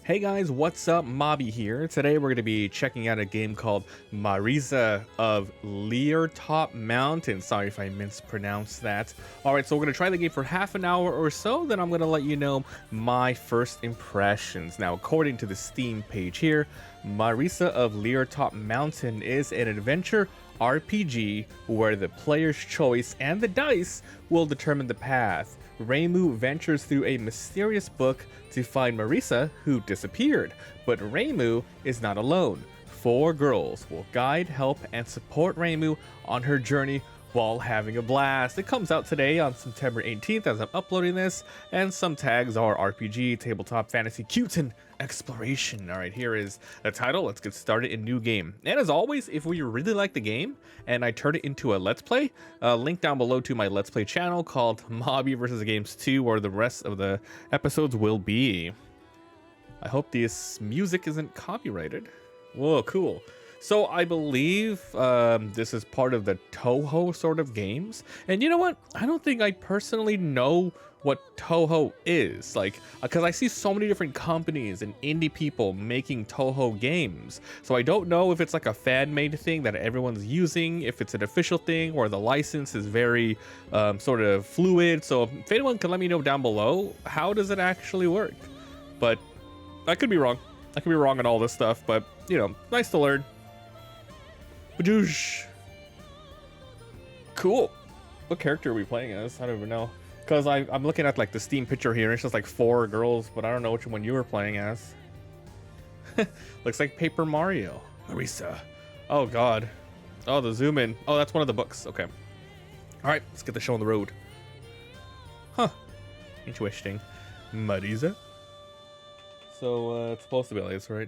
Hey guys, what's up? Mobby here. Today we're going to be checking out a game called Marisa of Liartop Mountain. Sorry if I mispronounced that. Alright, so we're going to try the game for half an hour or so, then I'm going to let you know my first impressions. Now, according to the Steam page here, Marisa of Liartop Mountain is an adventure RPG where the player's choice and the dice will determine the path. Reimu ventures through a mysterious book to find Marisa, who disappeared. But Reimu is not alone. 4 girls will guide, help, and support Reimu on her journey while having a blast. It comes out today on September 18th as I'm uploading this, and some tags are RPG, tabletop, fantasy, cute, and exploration. Alright, here is the title. Let's get started in new game. And as always, if we really like the game and I turn it into a let's play, link down below to my let's play channel called Mobby vs. Games 2, where the rest of the episodes will be. I hope this music isn't copyrighted. Whoa, cool. So I believe this is part of the Touhou sort of games. And you know what? I don't think I personally know what Touhou is. Like, because I see so many different companies and indie people making Touhou games. So I don't know if it's like a fan-made thing that everyone's using, if it's an official thing, or the license is very sort of fluid. So if anyone can let me know down below, how does it actually work? But I could be wrong. I could be wrong on all this stuff, but you know, nice to learn. Badoosh. Cool. What character are we playing as? I don't even know. Because I'm looking at like the Steam picture here, and it's just like 4 girls, but I don't know which one you were playing as. Looks like Paper Mario. Marisa. Oh god. Oh, the zoom in. Oh, that's one of the books. Okay. Alright, let's get the show on the road. Huh. Interesting. Marisa. So, it's supposed to be like this, right?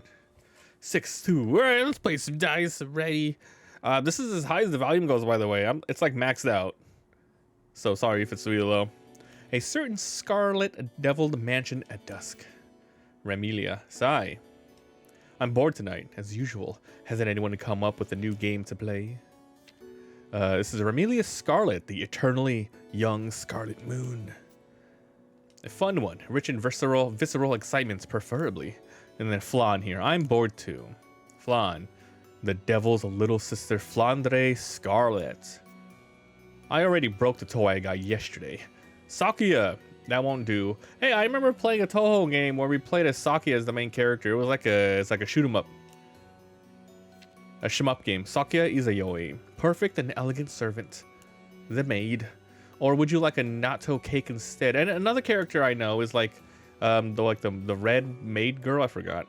6-2. Alright, let's play some dice. Ready. This is as high as the volume goes, by the way. It's like maxed out. So sorry if it's really low. A certain Scarlet Devil Mansion at dusk. Remilia. Sigh. I'm bored tonight, as usual. Hasn't anyone come up with a new game to play? This is Remilia Scarlet, the eternally young Scarlet Moon. A fun one. Rich in visceral excitements, preferably. And then Flan here. I'm bored too. Flan. The devil's little sister Flandre Scarlet. I already broke the toy I got yesterday. Sakuya. That won't do. Hey, I remember playing a Touhou game where we played as Sakuya as the main character. It was like it's like a shoot 'em up. A shmup game. Sakuya Izayoi. Perfect and elegant servant. The maid. Or would you like a natto cake instead? And another character I know is like the red maid girl, I forgot.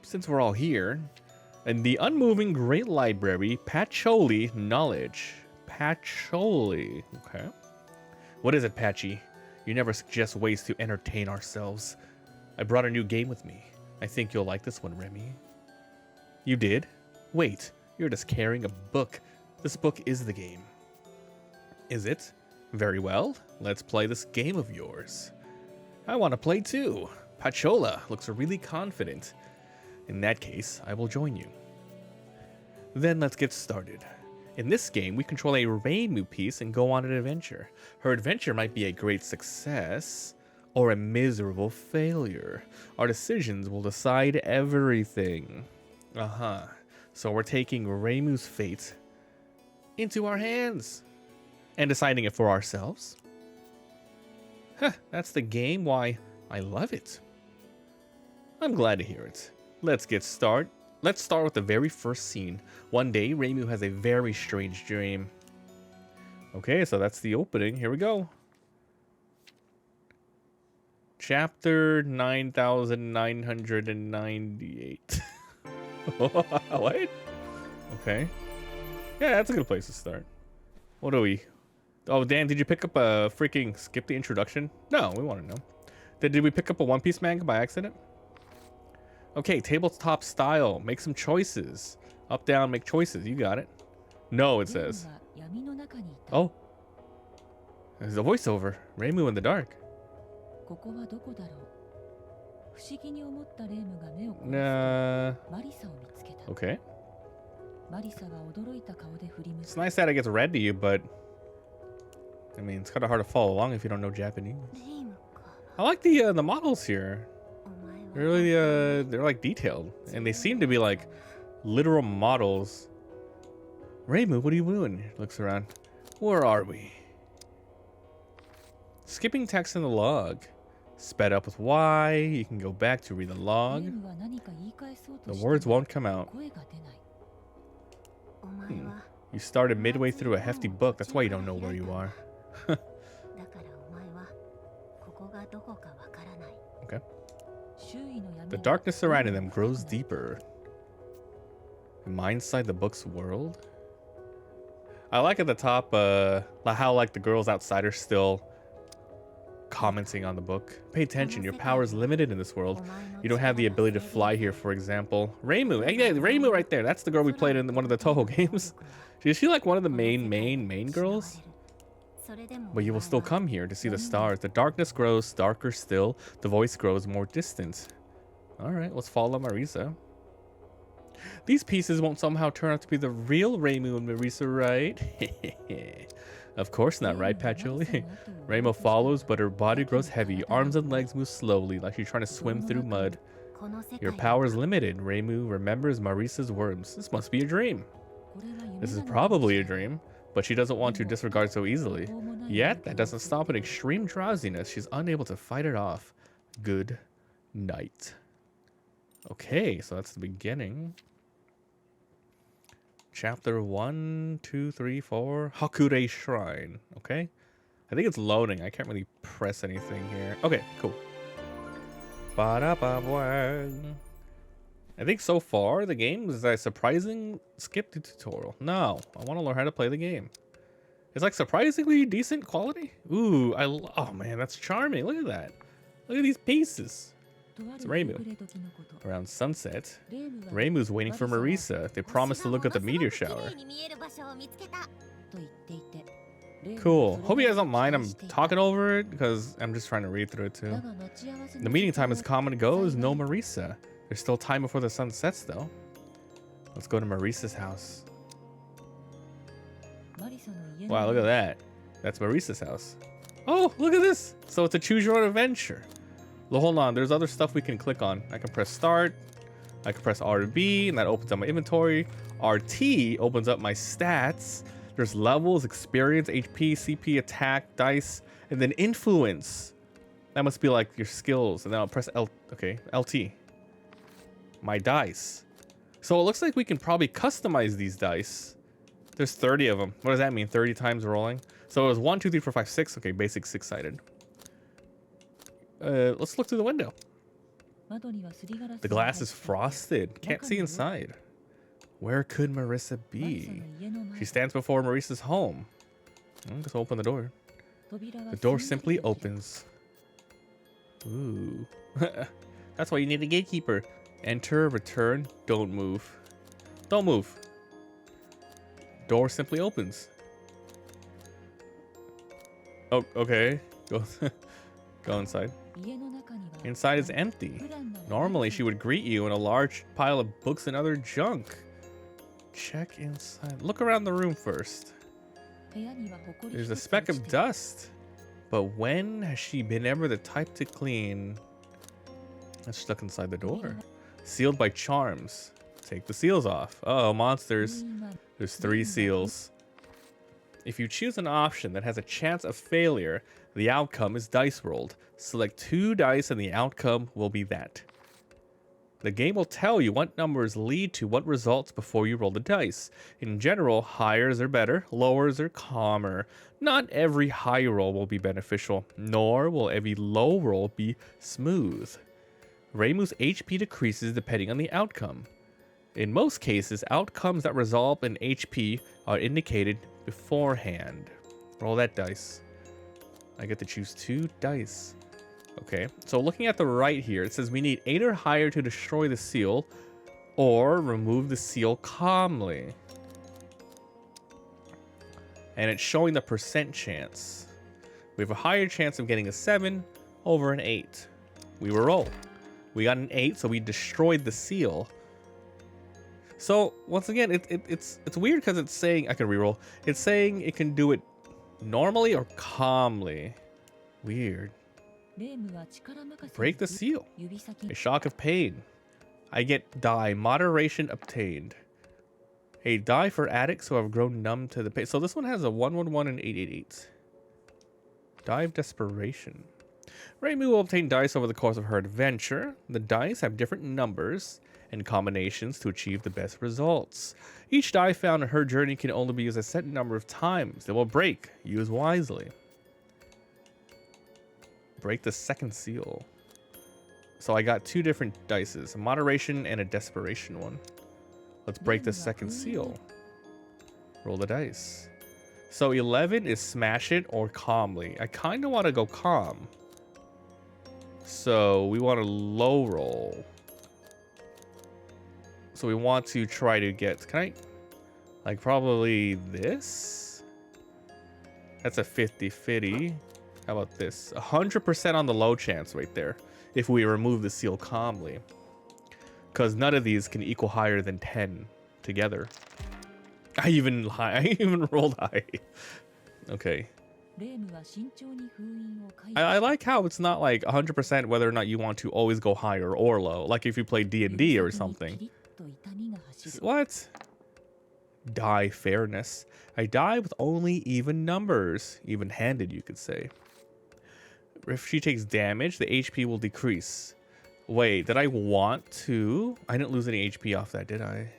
Since we're all here, in the unmoving great library, Patchouli knowledge. Patchouli, okay. What is it, Patchy? You never suggest ways to entertain ourselves. I brought a new game with me. I think you'll like this one, Remy. You did? Wait, you're just carrying a book. This book is the game. Is it? Very well. Let's play this game of yours. I want to play too. Pachola looks really confident. In that case, I will join you. Then let's get started. In this game, we control a Reimu piece and go on an adventure. Her adventure might be a great success or a miserable failure. Our decisions will decide everything. So we're taking Reimu's fate into our hands and deciding it for ourselves. That's the game. Why, I love it. I'm glad to hear it. Let's get started. Let's start with the very first scene. One day, Reimu has a very strange dream. Okay, so that's the opening. Here we go. Chapter 9998. What? Okay. Yeah, that's a good place to start. What are we? Oh, Dan, did you pick up a freaking skip the introduction? No, we want to know. Did we pick up a One Piece manga by accident? Okay, tabletop style. Make some choices. Up, down, make choices. You got it. No, it says. Oh. There's a voiceover. Reimu in the dark. Nah. Okay. It's nice that it gets read to you, but I mean, it's kind of hard to follow along if you don't know Japanese. I like the models here. They're really, they're like detailed, and they seem to be like literal models. Reimu, what are you doing? Looks around. Where are we? Skipping text in the log. Sped up with Y. You can go back to read the log. The words won't come out. You started midway through a hefty book. That's why you don't know where you are. Okay. The darkness surrounding them grows deeper. Am I inside the book's world? I like at the top how like the girls outside are still commenting on the book. Pay attention, your power is limited in this world. You don't have the ability to fly here, for example. Reimu, hey, yeah, Reimu right there. That's the girl we played in one of the Touhou games. Is she like one of the main girls? But you will still come here to see the stars. The darkness grows darker still. The voice grows more distant. Alright, let's follow Marisa. These pieces won't somehow turn out to be the real Reimu and Marisa, right? Of course not, right, Patchouli? Reimu follows, but her body grows heavy. Arms and legs move slowly, like she's trying to swim through mud. Your power is limited. Reimu remembers Marisa's words. This must be a dream. This is probably a dream, but she doesn't want to disregard so easily. Yet, that doesn't stop an extreme drowsiness. She's unable to fight it off. Good night. Okay, so that's the beginning. Chapter 1, 2, 3, 4. Hakurei Shrine. Okay. I think it's loading. I can't really press anything here. Okay, cool. I think so far the game is a surprising skip to tutorial. No, I want to learn how to play the game. It's like surprisingly decent quality. Ooh, oh man, that's charming. Look at that. Look at these pieces. It's Reimu. Around sunset, Reimu's waiting for Marisa. They promised to look at the meteor shower. Cool. Hope you guys don't mind I'm talking over it, because I'm just trying to read through it too. The meeting time is come and goes. No Marisa. There's still time before the sun sets though. Let's go to Marisa's house. Wow, look at that. That's Marisa's house. Oh, look at this. So it's a choose your own adventure. Well, hold on, there's other stuff we can click on. I can press start. I can press R&B, and that opens up my inventory. RT opens up my stats. There's levels, experience, HP, CP, attack, dice, and then influence. That must be like your skills. And then I'll press LT. My dice. So it looks like we can probably customize these dice. There's 30 of them. What does that mean? 30 times rolling? So it was 1, 2, 3, 4, 5, 6. Okay, basic 6-sided. Let's look through the window. The glass is frosted. Can't see inside. Where could Marisa be? She stands before Marisa's home. Let's open the door. The door simply opens. Ooh. That's why you need a gatekeeper. Enter, return, don't move. Don't move. Door simply opens. Oh, okay. Go inside. Inside is empty. Normally, she would greet you in a large pile of books and other junk. Check inside. Look around the room first. There's a speck of dust. But when has she been ever the type to clean? That's stuck inside the door. Sealed by charms. Take the seals off. Uh oh, monsters. There's 3 seals. If you choose an option that has a chance of failure, the outcome is dice rolled. Select 2 dice and the outcome will be that. The game will tell you what numbers lead to what results before you roll the dice. In general, highers are better, lowers are calmer. Not every high roll will be beneficial, nor will every low roll be smooth. Reimu's HP decreases depending on the outcome. In most cases, outcomes that result in HP are indicated beforehand. Roll that dice. I get to choose 2 dice. Okay, so looking at the right here, it says we need 8 or higher to destroy the seal, or remove the seal calmly. And it's showing the percent chance. We have a higher chance of getting a 7 over an 8. We were rolled. We got an 8, so we destroyed the seal. So once again, it's weird because it's saying I can reroll. It's saying it can do it normally or calmly. Weird. Break the seal. A shock of pain. I get die. Moderation obtained. A die for addicts who have grown numb to the pain. So this one has a 111 and 888. Die of desperation. Reimu will obtain dice over the course of her adventure. The dice have different numbers and combinations to achieve the best results. Each die found in her journey can only be used a set number of times. They will break. Use wisely. Break the second seal. So I got two different dices, a moderation and a desperation one. Let's break the second seal. Roll the dice. So 11 is smash it or calmly. I kind of want to go calm. So we want to low roll. So we want to try to get, can I, like probably this? That's a 50-50. How about this? 100% on the low chance right there. If we remove the seal calmly. Because none of these can equal higher than 10 together. I even rolled high. Okay. I like how it's not like 100% whether or not you want to always go higher or low. Like if you play D&D or something. What? Die fairness. I die with only even numbers. Even-handed, you could say. If she takes damage, the HP will decrease. Wait, did I want to? I didn't lose any HP off that, did I?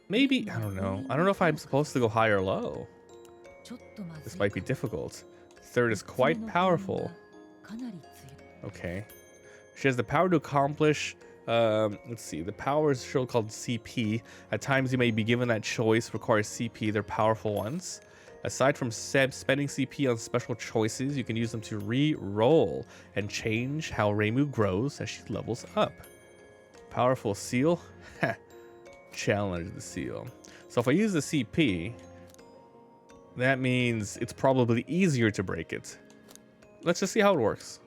Maybe, I don't know. I don't know if I'm supposed to go high or low. This might be difficult. Third is quite powerful. Okay. She has the power to accomplish, let's see, the power is still called CP. At times you may be given that choice, requires CP, they're powerful ones. Aside from spending CP on special choices, you can use them to re-roll and change how Reimu grows as she levels up. Powerful seal? Challenge the seal. So if I use the CP, that means it's probably easier to break it. Let's just see how it works.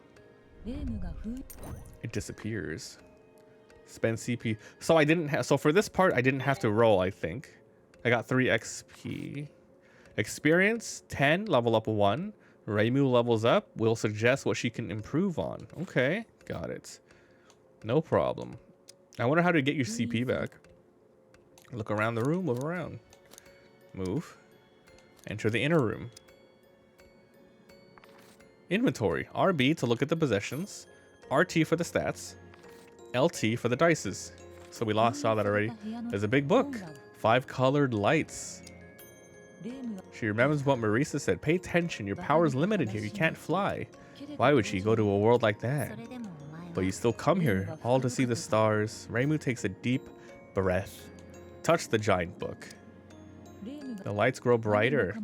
It disappears. Spend CP. So I didn't have, so for this part, I didn't have to roll, I think. I got 3 XP. Experience 10, level up 1. Reimu levels up. We'll suggest what she can improve on. Okay, got it. No problem. I wonder how to get your CP back. Look around the room, move around. Move. Enter the inner room. Inventory. RB to look at the possessions. RT for the stats. LT for the dices. So we saw that already. There's a big book. 5 colored lights. She remembers what Marisa said. Pay attention. Your power is limited here. You can't fly. Why would she go to a world like that? But you still come here, all to see the stars. Reimu takes a deep breath. Touch the giant book. The lights grow brighter.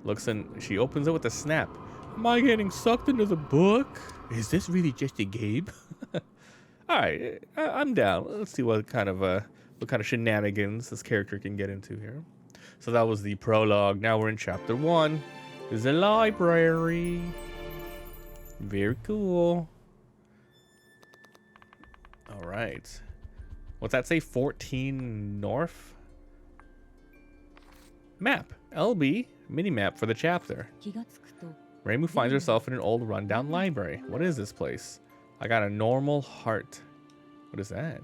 Looks and she opens it with a snap. Am I getting sucked into the book? Is this really just a game? All right, I'm down. Let's see what kind of shenanigans this character can get into here. So that was the prologue. Now we're in chapter 1. There's a library. Very cool. All right. What's that say? 14 North? Map. LB. Mini-map for the chapter. Reimu finds herself in an old rundown library. What is this place? I got a normal heart. What is that?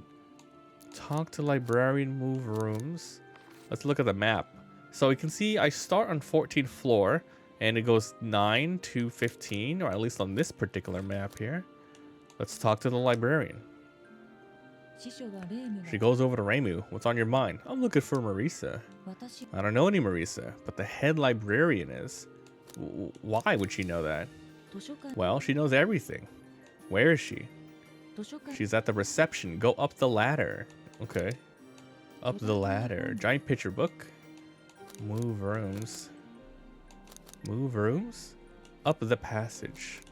Talk to librarian, move rooms. Let's look at the map. So we can see I start on 14th floor and it goes 9 to 15, or at least on this particular map here. Let's talk to the librarian. She goes over to Reimu. What's on your mind? I'm looking for Marisa. I don't know any Marisa, but the head librarian is. Why would she know that? Well, she knows everything. Where is she? She's at the reception. Go up the ladder. Okay. Up the ladder. Giant picture book. Move rooms. Move rooms? Up the passage.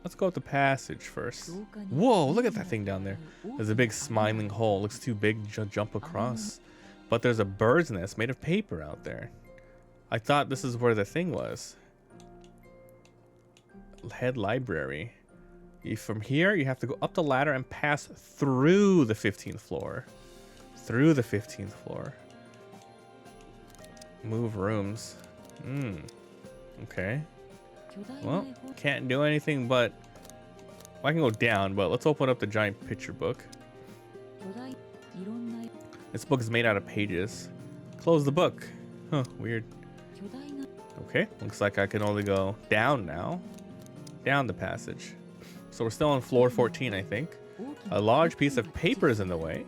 Let's go up the passage first. Whoa, look at that thing down there. There's a big smiling hole. Looks too big to jump across. But there's a bird's nest made of paper out there. I thought this is where the thing was. Head library. From here, you have to go up the ladder and pass through the 15th floor. Through the 15th floor. Move rooms. Okay. Well, can't do anything but... Well, I can go down, but let's open up the giant picture book. This book is made out of pages. Close the book. Huh, weird. Okay, looks like I can only go down now. Down the passage. So we're still on floor 14, I think. A large piece of paper is in the way.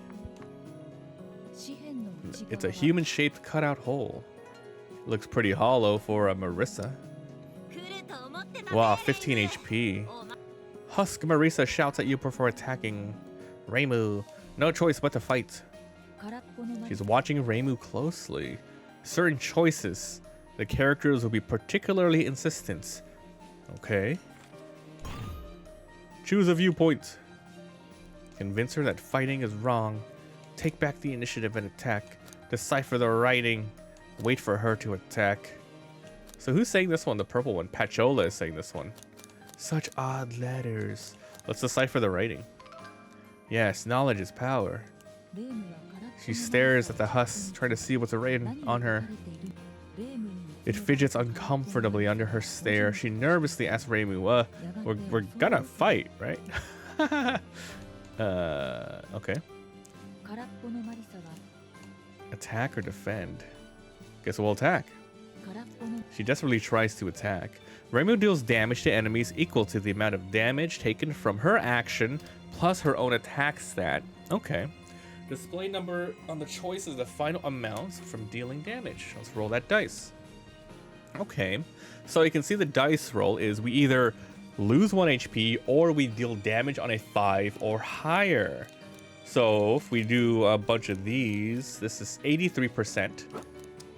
It's a human-shaped cutout hole. Looks pretty hollow for a Marisa. Wow, 15 HP. Husk Marisa shouts at you before attacking Reimu. No choice but to fight. She's watching Reimu closely. Certain choices. The characters will be particularly insistent. Okay. Choose a viewpoint. Convince her that fighting is wrong. Take back the initiative and attack. Decipher the writing. Wait for her to attack. So who's saying this one? The purple one. Pachola is saying this one. Such odd letters. Let's decipher the writing. Yes, knowledge is power. She stares at the husk, trying to see what's written on her. It fidgets uncomfortably under her stare. She nervously asks Reimu, we're gonna fight, right? Okay. Attack or defend? Guess we'll attack. She desperately tries to attack. Reimu deals damage to enemies equal to the amount of damage taken from her action plus her own attack stat. Okay. Display number on the choice is the final amount from dealing damage. Let's roll that dice. Okay. So you can see the dice roll is we either lose 1 HP or we deal damage on a 5 or higher. So if we do a bunch of these, this is 83%,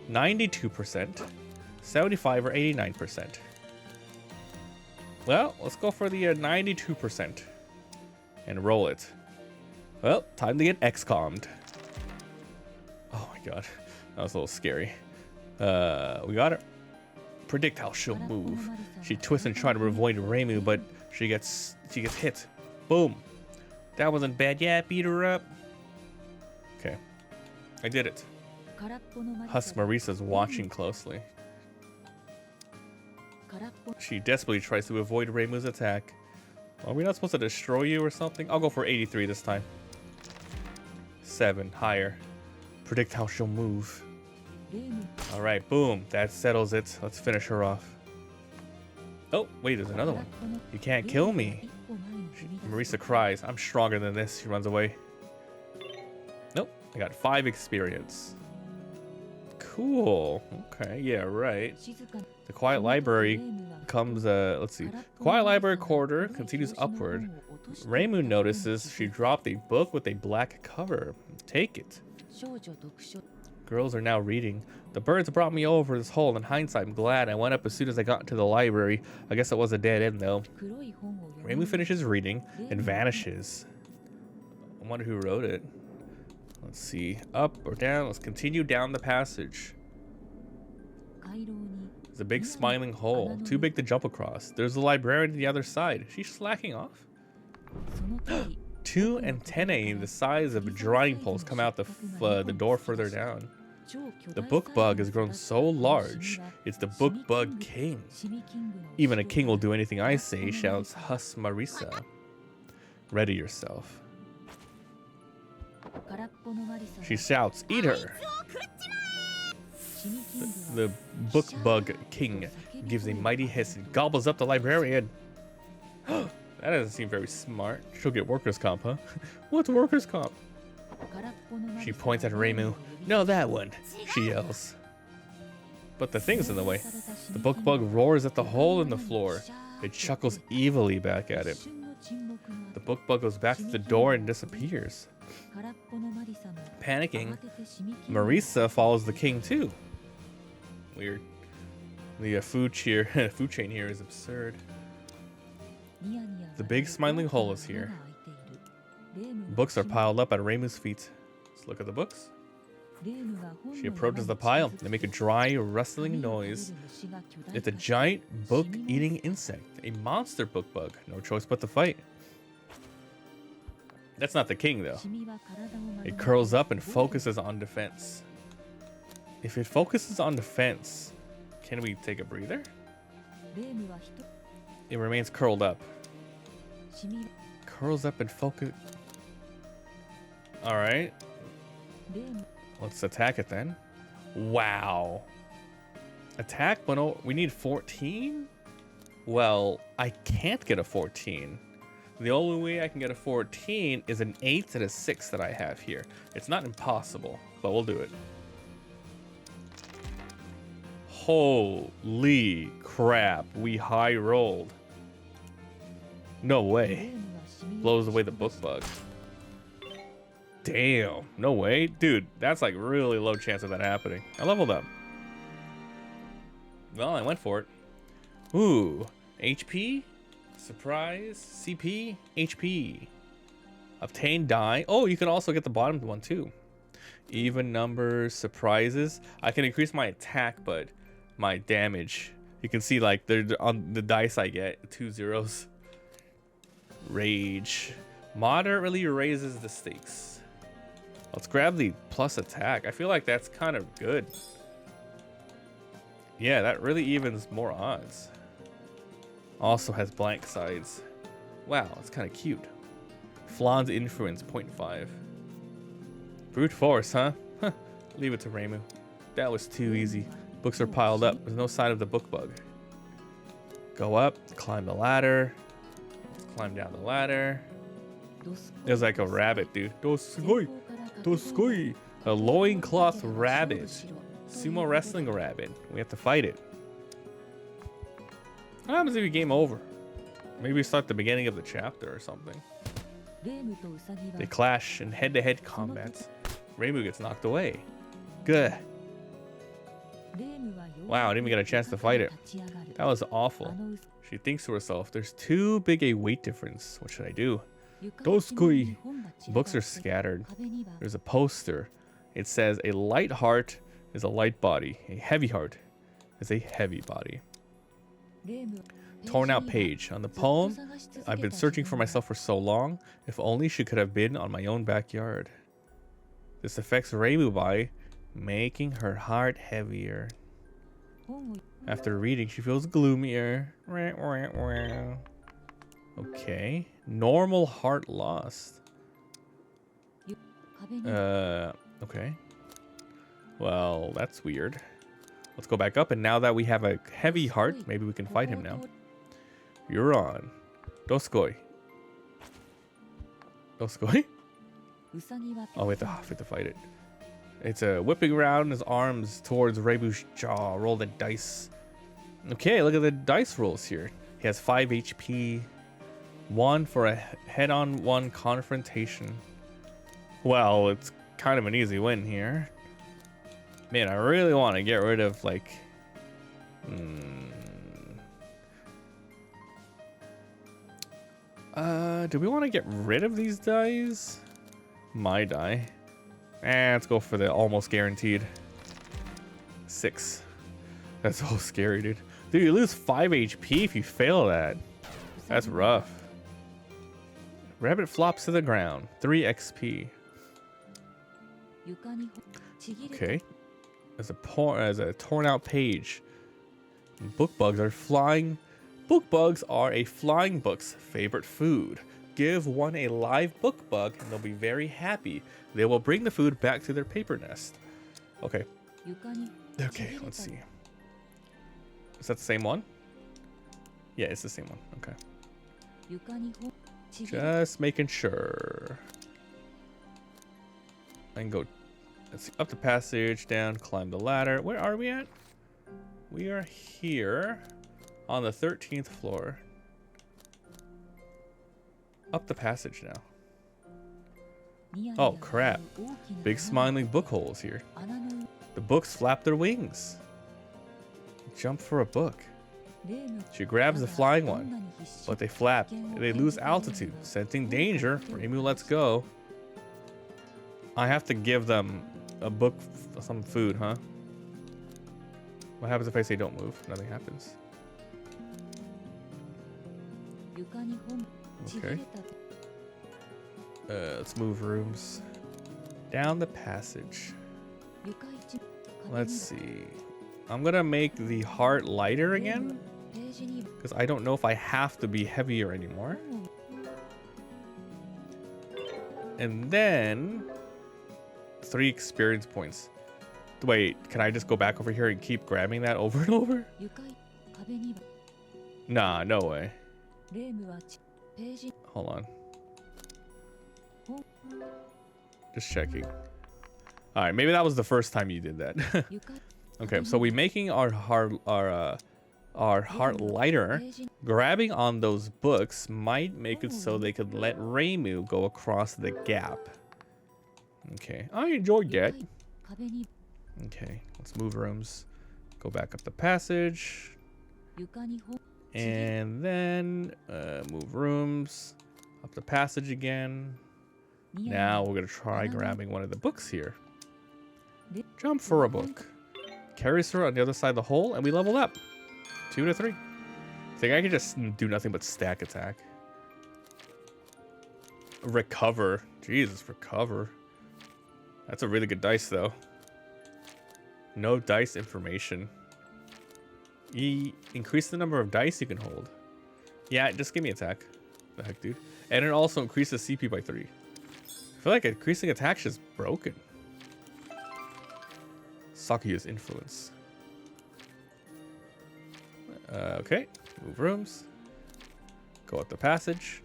92%, 75 or 89%. Well, let's go for the 92% and roll it. Well, time to get XCOM'd. Oh my god, that was a little scary. We got her. Predict how she'll move. She twists and tries to avoid Reimu, but she gets hit. Boom. That wasn't bad. Yeah, beat her up. Okay, I did it. Husk Marisa's watching closely. She desperately tries to avoid Reimu's attack. Are we not supposed to destroy you or something? I'll go for 83 this time. 7, higher. Predict how she'll move. Alright, boom. That settles it. Let's finish her off. Oh, wait, there's another one. You can't kill me. Marisa cries. I'm stronger than this. She runs away. Nope. I got 5 experience. Cool. Okay, yeah, right. The quiet library comes, let's see. The quiet library corridor continues upward. Reimu notices she dropped a book with a black cover. Take it. Girls are now reading. The birds brought me over this hole. In hindsight, I'm glad I went up as soon as I got into the library. I guess it was a dead end, though. Reimu finishes reading and vanishes. I wonder who wrote it. Let's see. Up or down? Let's continue down the passage. There's a big smiling hole. Too big to jump across. There's the librarian on the other side. She's slacking off. 2 antennae the size of drying poles come out the door further down. The book bug has grown so large, it's the Bookbug King. Even a king will do anything I say, shouts Husk Marisa. Ready yourself. She shouts, eat her! The Bookbug King gives a mighty hiss and gobbles up the librarian. That doesn't seem very smart. She'll get workers' comp, huh? What's workers' comp? She points at Reimu. No, that one, she yells. But the thing's in the way. The book bug roars at the hole in the floor. It chuckles evilly back at it. The book bug goes back to the door and disappears. Panicking, Marisa follows the king too. Weird. The food chain here is absurd. The big smiling hole is here. Books are piled up at Reimu's feet. Let's look at the books. She approaches the pile. They make a dry, rustling noise. It's a giant book-eating insect. A monster book bug. No choice but to fight. That's not the king, though. It curls up and focuses on defense. If it focuses on defense, can we take a breather? It remains curled up. Curls up and focus. Alright. Let's attack it then. Wow. Attack, but no, we need 14? Well, I can't get a 14. The only way I can get a 14 is an 8 and a 6 that I have here. It's not impossible, but we'll do it. Holy crap, we high rolled. No way. Blows away the book bug. Damn, no way. Dude, that's like really low chance of that happening. I leveled up. Well, I went for it. Ooh, HP, surprise, CP, HP. Obtain die. Oh, you can also get the bottom one too. Even numbers, surprises. I can increase my attack, but my damage. You can see like they're on the dice I get 2 zeros. Rage. Moderately raises the stakes. Let's grab the plus attack. I feel like that's kind of good. Yeah, that really evens more odds. Also has blank sides. Wow, it's kind of cute. Flawn's influence 0.5. Brute force, huh? Huh. Leave it to Reimu. That was too easy. Books are piled up. There's no sign of the book bug. Go up, climb the ladder. Climb down the ladder. There's like a rabbit, dude. Doskoi! Doskoi! A loincloth rabbit. Sumo wrestling rabbit. We have to fight it. What happens if you game over? Maybe we start the beginning of the chapter or something. They clash in head-to-head combats. Reimu gets knocked away. Good. Wow, I didn't even get a chance to fight it. That was awful. She thinks to herself, there's too big a weight difference. What should I do? Doskoi. Books are scattered. There's a poster. It says a light heart is a light body. A heavy heart is a heavy body. Torn out page. On the poem, I've been searching for myself for so long. If only she could have been on my own backyard. This affects Reimu by making her heart heavier. After reading, she feels gloomier. Okay. Normal heart lost. Okay. Well, that's weird. Let's go back up, and now that we have a heavy heart, maybe we can fight him now. You're on. Doskoi. Doskoi? Oh, we have to fight it. It's whipping around his arms towards Reimu's jaw. Roll the dice. Okay, look at the dice rolls here. He has 5 HP. 1 for a head-on 1 confrontation. Well, it's kind of an easy win here. Man, I really want to get rid of, like... do we want to get rid of these dice? My die. Let's go for the almost guaranteed 6. That's so scary, dude. Dude, you lose 5 HP if you fail that. That's rough. Rabbit flops to the ground. 3 XP. Okay. As a torn out page. Book bugs are flying. Book bugs are a flying book's favorite food. Give one a live book bug and they'll be very happy. They will bring the food back to their paper nest. Okay. Okay, let's see. Is that the same one? Yeah, it's the same one. Okay. Just making sure. I can go, let's see, up the passage, down, climb the ladder. Where are we at? We are here on the 13th floor. Up the passage now. Oh crap. Big smiling book holes here. The books flap their wings. Jump for a book. She grabs the flying one, but they flap. They lose altitude, sensing danger. Reimu lets go. I have to give them a book, some food, huh? What happens if I say don't move? Nothing happens. Okay. Let's move rooms. Down the passage. Let's see. I'm gonna make the heart lighter again. Because I don't know if I have to be heavier anymore. And then 3 experience points. Wait, can I just go back over here and keep grabbing that over and over? Nah, no way. Hold on. Just checking. Alright, maybe that was the first time you did that. Okay, so we're making our heart lighter. Grabbing on those books might make it so they could let Reimu go across the gap. Okay, I enjoyed that. Okay, let's move rooms. Go back up the passage. And then move rooms. Up the passage again. Now we're going to try grabbing one of the books here. Jump for a book. Carries her on the other side of the hole, and we level up. 2 to 3. I think I can just do nothing but stack attack. Recover. Jesus, recover. That's a really good dice, though. No dice information. Increase the number of dice you can hold. Yeah, just give me attack. The heck, dude. And it also increases CP by 3. I feel like increasing attack is broken. Sakuyu's influence. Okay, move rooms. Go up the passage.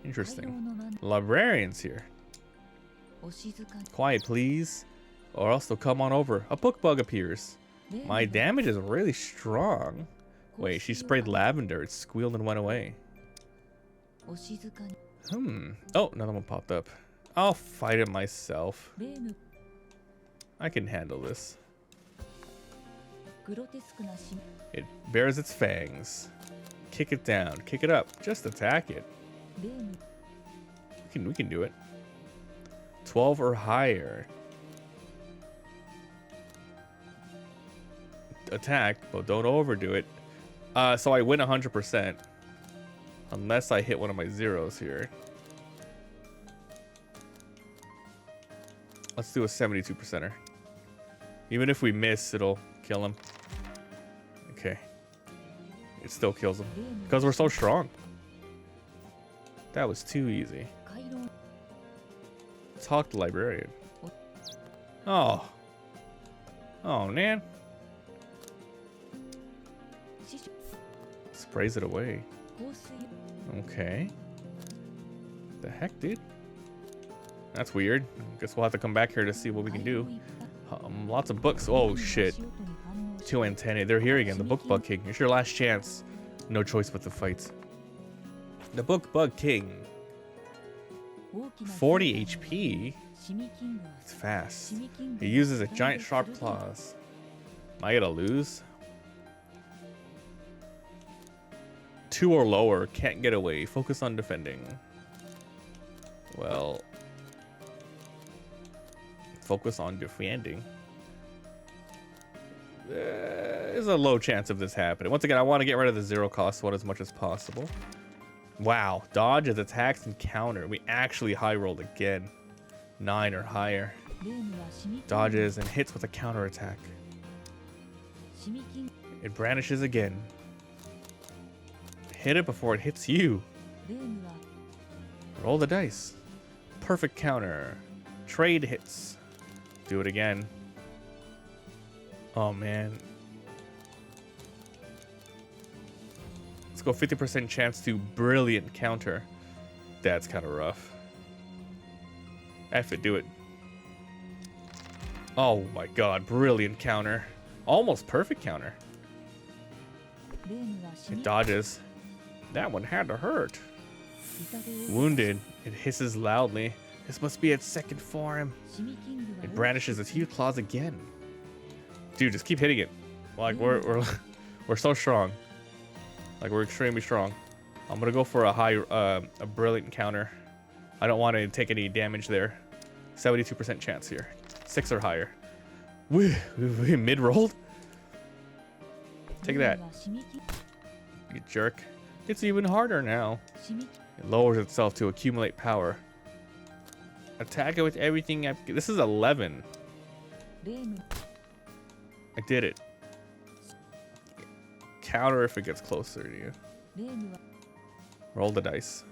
Interesting. Librarians here. Quiet, please, or else they'll come on over. A book bug appears. My damage is really strong. Wait, she sprayed lavender. It squealed and went away. Oh, another one popped up. I'll fight it myself. I can handle this. It bears its fangs. Kick it down. Kick it up. Just attack it. We can do it. 12 or higher. Attack, but don't overdo it. So I win 100%. Unless I hit one of my zeros here. Let's do a 72%er. Even if we miss, it'll kill him. Okay. It still kills him. Because we're so strong. That was too easy. Talk to librarian. Oh. Oh, man. Sprays it away. Okay. The heck, dude? That's weird. Guess we'll have to come back here to see what we can do. Lots of books. Oh, shit. 2 antennae. They're here again. The Bookbug King. It's your last chance. No choice but to fight. The Bookbug King. 40 HP. It's fast. He uses a giant sharp claws. Am I gonna lose? 2 or lower. Can't get away. Focus on defending. Well... Focus on defending. There's a low chance of this happening. Once again, I want to get rid of the 0 cost one as much as possible. Wow. Dodges, attacks, and counter. We actually high rolled again. 9 or higher. Dodges and hits with a counter attack. It brandishes again. Hit it before it hits you. Roll the dice. Perfect counter. Trade hits. Do it again. Oh, man. Let's go 50% chance to brilliant counter. That's kind of rough. F it, do it. Oh my god, brilliant counter. Almost perfect counter. It dodges. That one had to hurt. Wounded. It hisses loudly. This must be its second form. It brandishes its huge claws again. Dude, just keep hitting it. Like we're so strong. Like we're extremely strong. I'm gonna go for a brilliant counter. I don't want to take any damage there. 72% chance here. 6 or higher. We mid-rolled. Take that. You jerk. It's even harder now. It lowers itself to accumulate power. Attack it with everything. This is 11. I did it. counter if it gets closer to you. Roll the dice.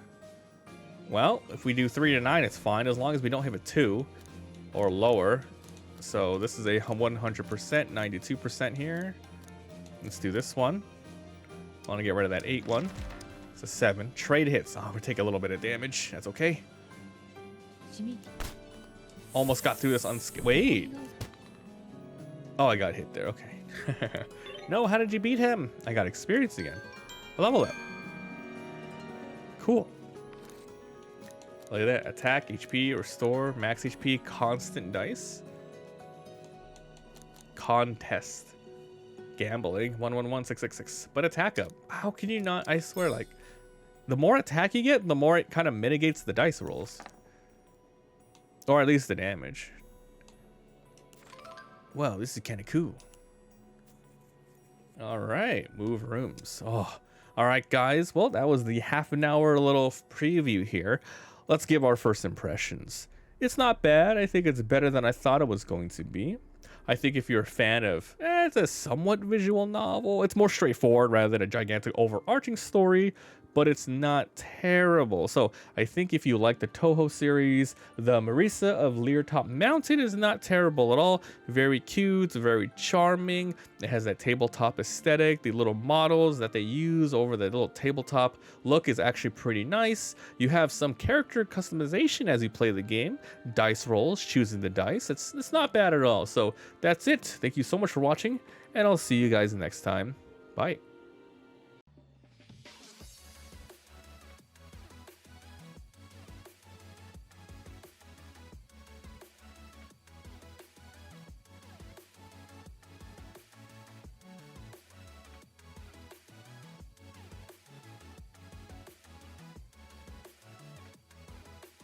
Well, if we do 3 to 9, it's fine as long as we don't have a 2 or lower. So this is a 100%, 92% here. Let's do this one. I want to get rid of that 8 one. It's a 7. Trade hits. Oh, we take a little bit of damage. That's okay. Almost got through this unscathed. Wait. Oh, I got hit there. Okay. No, how did you beat him? I got experience again. Level up. Cool. Look at that. Attack, HP, restore, max HP, constant dice. Contest. Gambling. 111666. But attack up. How can you not? I swear, like, the more attack you get, the more it kind of mitigates the dice rolls. Or at least the damage. Well, this is kind of cool. All right, move rooms. Oh, all right, guys. Well, that was the half an hour little preview here. Let's give our first impressions. It's not bad. I think it's better than I thought it was going to be. I think if you're a fan of, it's a somewhat visual novel. It's more straightforward rather than a gigantic overarching story, but it's not terrible. So I think if you like the Touhou series, the Marisa of Liartop Mountain is not terrible at all. Very cute, very charming. It has that tabletop aesthetic. The little models that they use over the little tabletop look is actually pretty nice. You have some character customization as you play the game. Dice rolls, choosing the dice. It's not bad at all. So that's it. Thank you so much for watching, and I'll see you guys next time. Bye.